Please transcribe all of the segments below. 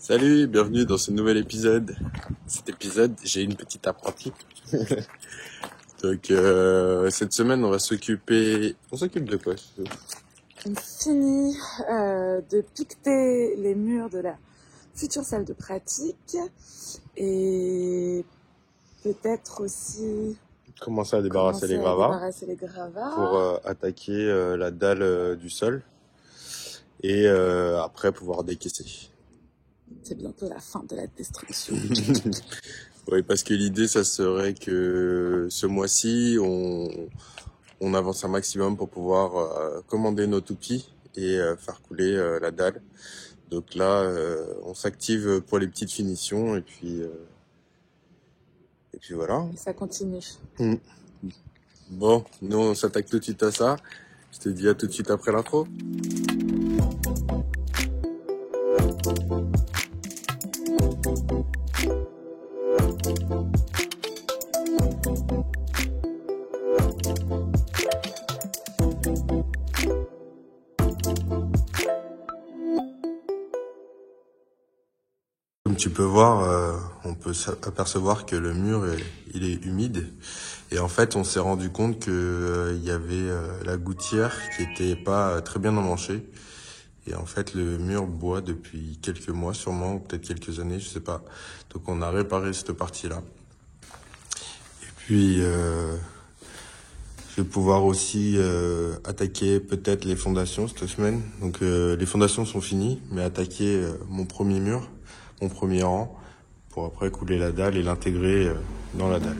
Salut, bienvenue dans ce nouvel épisode. Cet épisode, j'ai une petite apprentie. Donc cette semaine, on s'occupe de quoi? On finit de piqueter les murs de la future salle de pratique et peut-être aussi Commencer à débarrasser les gravats pour attaquer la dalle du sol et après pouvoir décaisser. C'est bientôt la fin de la destruction. Oui, parce que l'idée, ça serait que ce mois-ci, on avance un maximum pour pouvoir commander notre outil et faire couler la dalle. Donc là, on s'active pour les petites finitions et puis voilà. Et ça continue. Bon, nous on s'attaque tout de suite à ça. Je te dis à tout de suite après l'intro. Comme tu peux voir, on peut apercevoir que le mur il est humide et en fait on s'est rendu compte que il y avait la gouttière qui était pas très bien emmanchée et en fait le mur boit depuis quelques mois sûrement ou peut-être quelques années, je sais pas. Donc on a réparé cette partie-là. Et puis je vais pouvoir aussi attaquer peut-être les fondations cette semaine. Donc les fondations sont finies, mais attaquer mon premier mur, mon premier rang, pour après couler la dalle et l'intégrer dans la dalle.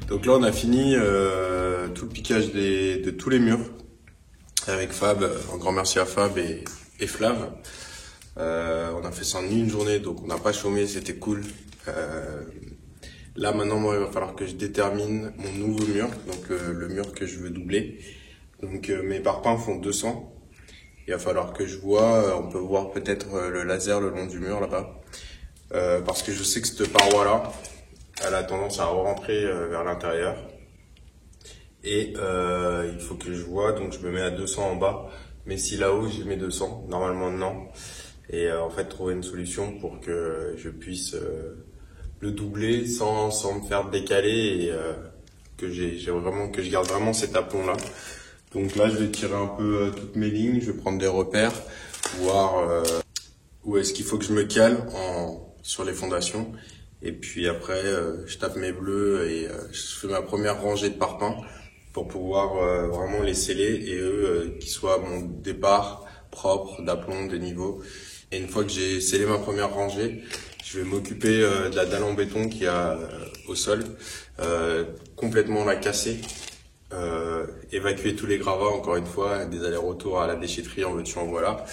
Donc là, on a fini tout le piquage de tous les murs avec Fab. Un grand merci à Fab et Flav. On a fait ça en une journée, donc on n'a pas chômé, c'était cool. Là, maintenant, moi, il va falloir que je détermine mon nouveau mur, donc le mur que je veux doubler. Donc mes parpaings font 200. Il va falloir que je vois, on peut voir peut-être le laser le long du mur là-bas. Parce que je sais que cette paroi-là, elle a tendance à rentrer vers l'intérieur. Et il faut que je vois, donc je me mets à 200 en bas. Mais si là-haut, j'ai mes 200, normalement non. Et en fait, trouver une solution pour que je puisse le doubler sans me faire décaler et que je garde vraiment cet aplomb-là. Donc là, je vais tirer un peu toutes mes lignes, je vais prendre des repères, voir où est-ce qu'il faut que je me cale sur les fondations. Et puis après, je tape mes bleus et je fais ma première rangée de parpaings pour pouvoir vraiment les sceller et eux qui soient mon départ propre d'aplomb, de niveau. Et une fois que j'ai scellé ma première rangée, je vais m'occuper de la dalle en béton qu'il y a au sol, complètement la casser évacuer tous les gravats, encore une fois, des allers-retours à la déchetterie, en veux-tu, en voilà.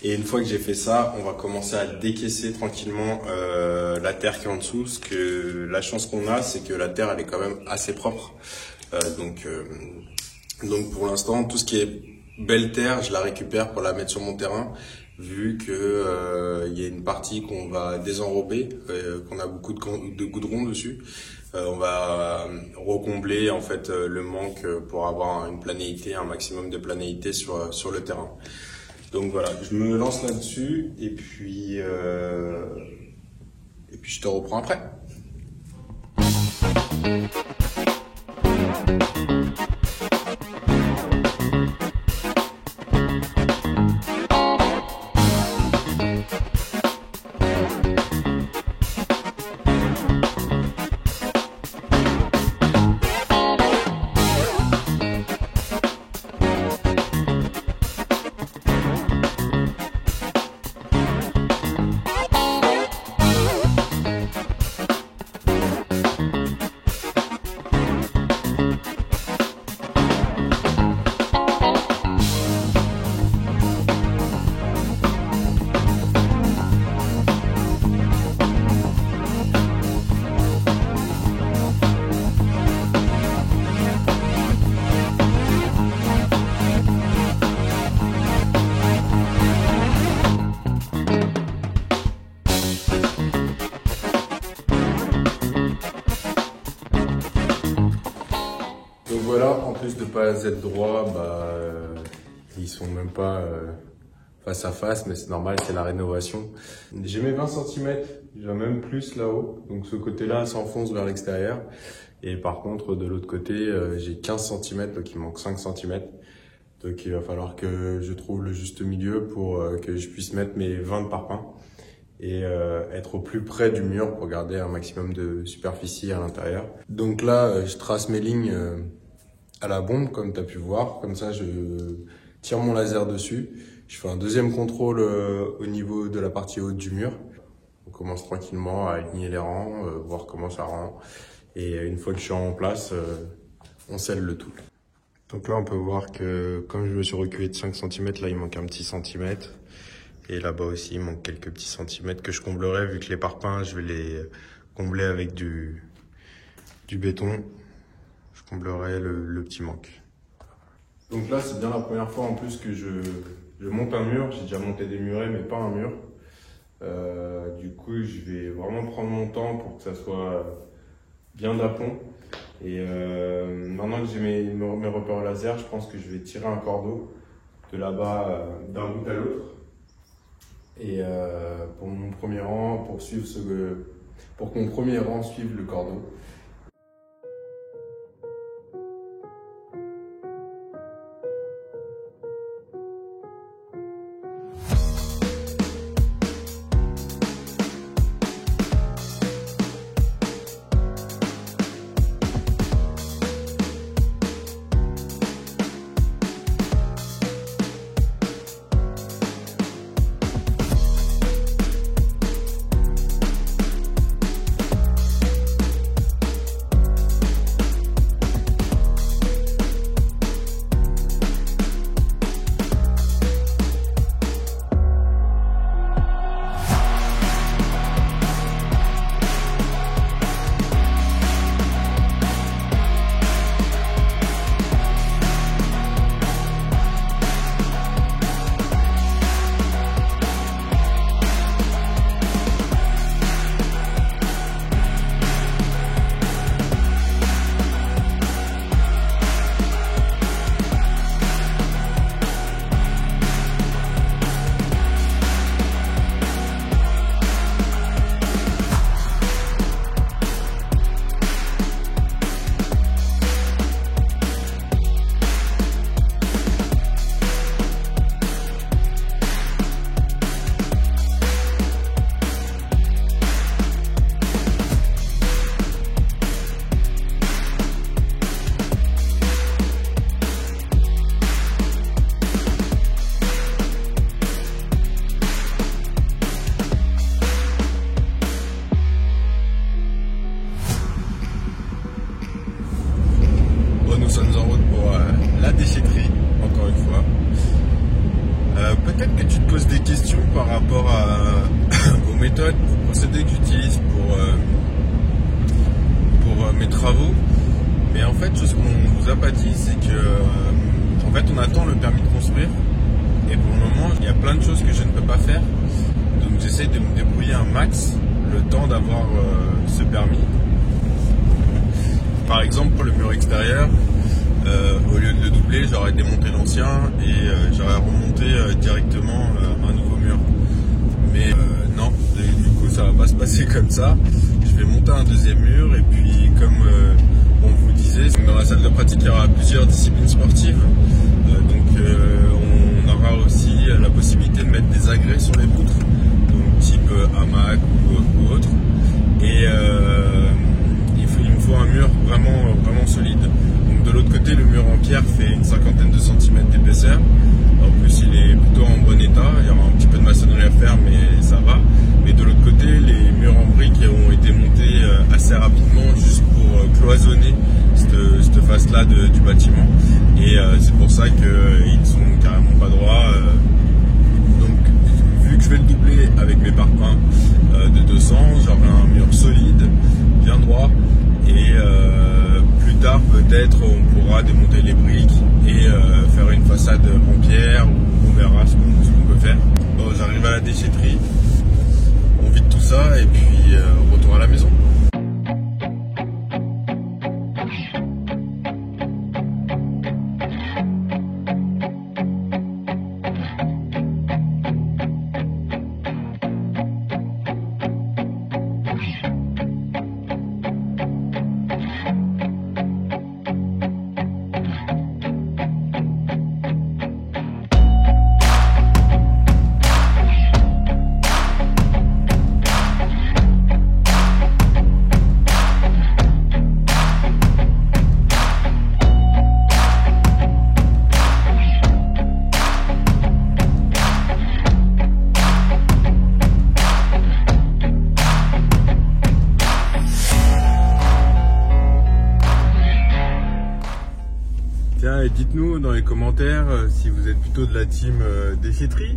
Et une fois que j'ai fait ça, on va commencer à décaisser tranquillement la terre qui est en dessous, parce que la chance qu'on a, c'est que la terre, elle est quand même assez propre. Donc pour l'instant, tout ce qui est belle terre, je la récupère pour la mettre sur mon terrain, vu que il y a une partie qu'on va désenrober, qu'on a beaucoup de goudron dessus. On va recombler en fait le manque pour avoir une planéité, un maximum de planéité sur le terrain. Donc voilà, je me lance là-dessus et puis je te reprends après. Donc voilà, en plus de pas être droit, ils sont même pas face à face, mais c'est normal, c'est la rénovation. J'ai mes 20 cm, j'ai même plus là-haut, donc ce côté-là s'enfonce vers l'extérieur. Et par contre, de l'autre côté, j'ai 15 cm, donc il manque 5 cm. Donc il va falloir que je trouve le juste milieu pour que je puisse mettre mes 20 de parpaing et être au plus près du mur pour garder un maximum de superficie à l'intérieur. Donc là, je trace mes lignes à la bombe, comme tu as pu voir. Comme ça, je tire mon laser dessus. Je fais un deuxième contrôle au niveau de la partie haute du mur. On commence tranquillement à aligner les rangs, voir comment ça rend. Et une fois que je suis en place, on scelle le tout. Donc là, on peut voir que comme je me suis reculé de 5 cm, là, il manque un petit centimètre. Et là-bas aussi, il manque quelques petits centimètres que je comblerai, vu que les parpaings, je vais les combler avec du béton. Je comblerai le petit manque. Donc là, c'est bien la première fois en plus que je monte un mur. J'ai déjà monté des murets, mais pas un mur. Du coup, je vais vraiment prendre mon temps pour que ça soit bien d'aplomb. Et maintenant que j'ai mes repères laser, je pense que je vais tirer un cordeau de là-bas d'un bout à l'autre. Et pour mon premier rang, pour que mon premier rang suive le cordeau. par rapport aux méthodes, aux procédés que j'utilise pour mes travaux. Mais en fait, ce qu'on vous a pas dit, c'est que en fait, on attend le permis de construire. Et pour le moment, il y a plein de choses que je ne peux pas faire. Donc j'essaie de me débrouiller un max le temps d'avoir ce permis. Par exemple, pour le mur extérieur, au lieu de le doubler, j'aurais démonté l'ancien et j'aurais remonté directement un nouveau mur. Mais non, du coup ça va pas se passer comme ça. Je vais monter un deuxième mur et puis comme on vous disait, dans la salle de pratique il y aura plusieurs disciplines sportives. Donc on aura aussi la possibilité de mettre des agrès sur les poutres, donc type hamac ou autre. Et il me faut un mur vraiment solide. Donc de l'autre côté, le mur en pierre fait une cinquantaine de centimètres d'épaisseur. En plus, il est plutôt en bon état. Il y aura un petit peu de maçonnerie à faire, mais ça va. Mais de l'autre côté, les murs en briques ont été montés assez rapidement, juste pour cloisonner cette face-là du bâtiment. Et c'est pour ça qu'ils ne sont carrément pas droits. Donc, vu que je vais le doubler avec mes parpaings de 200, j'aurai un mur solide, bien droit. Et plus tard, peut-être, on pourra démonter les briques et faire une façade en pierre, ou on verra ce qu'on peut faire. Bon, j'arrive à la déchetterie, on vide tout ça et puis retour à la maison. Tiens, et dites-nous dans les commentaires si vous êtes plutôt de la team déchetterie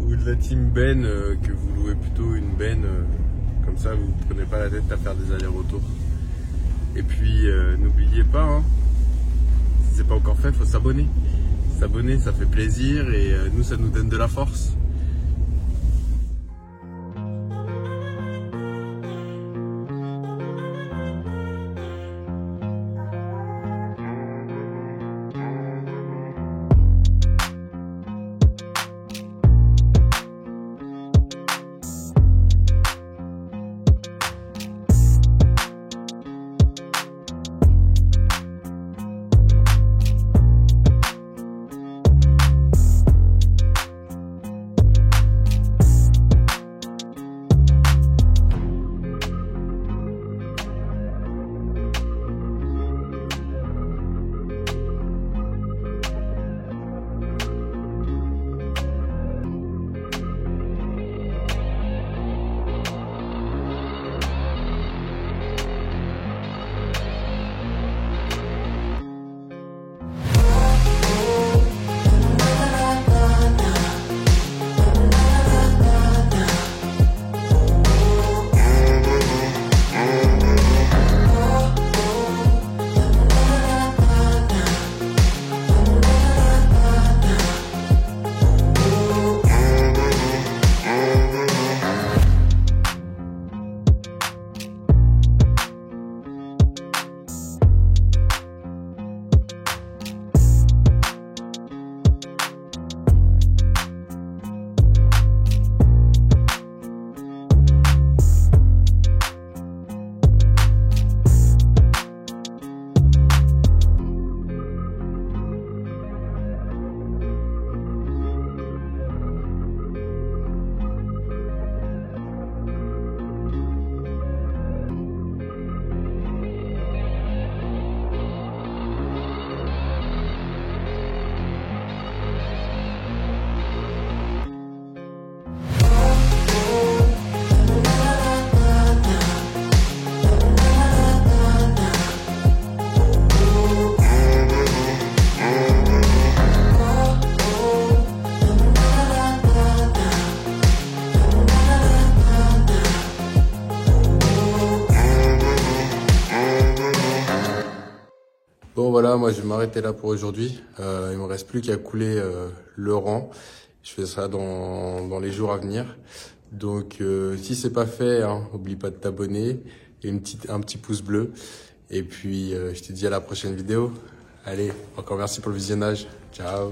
ou de la team benne, que vous louez plutôt une benne, comme ça vous ne prenez pas la tête à faire des allers-retours. Et puis n'oubliez pas, hein, si c'est pas encore fait, il faut s'abonner. S'abonner, ça fait plaisir et nous, ça nous donne de la force. Bon voilà, moi je vais m'arrêter là pour aujourd'hui. Il me reste plus qu'à couler le rang. Je fais ça dans les jours à venir. Donc si c'est pas fait, hein, oublie pas de t'abonner et un petit pouce bleu. Et puis je te dis à la prochaine vidéo. Allez, encore merci pour le visionnage. Ciao.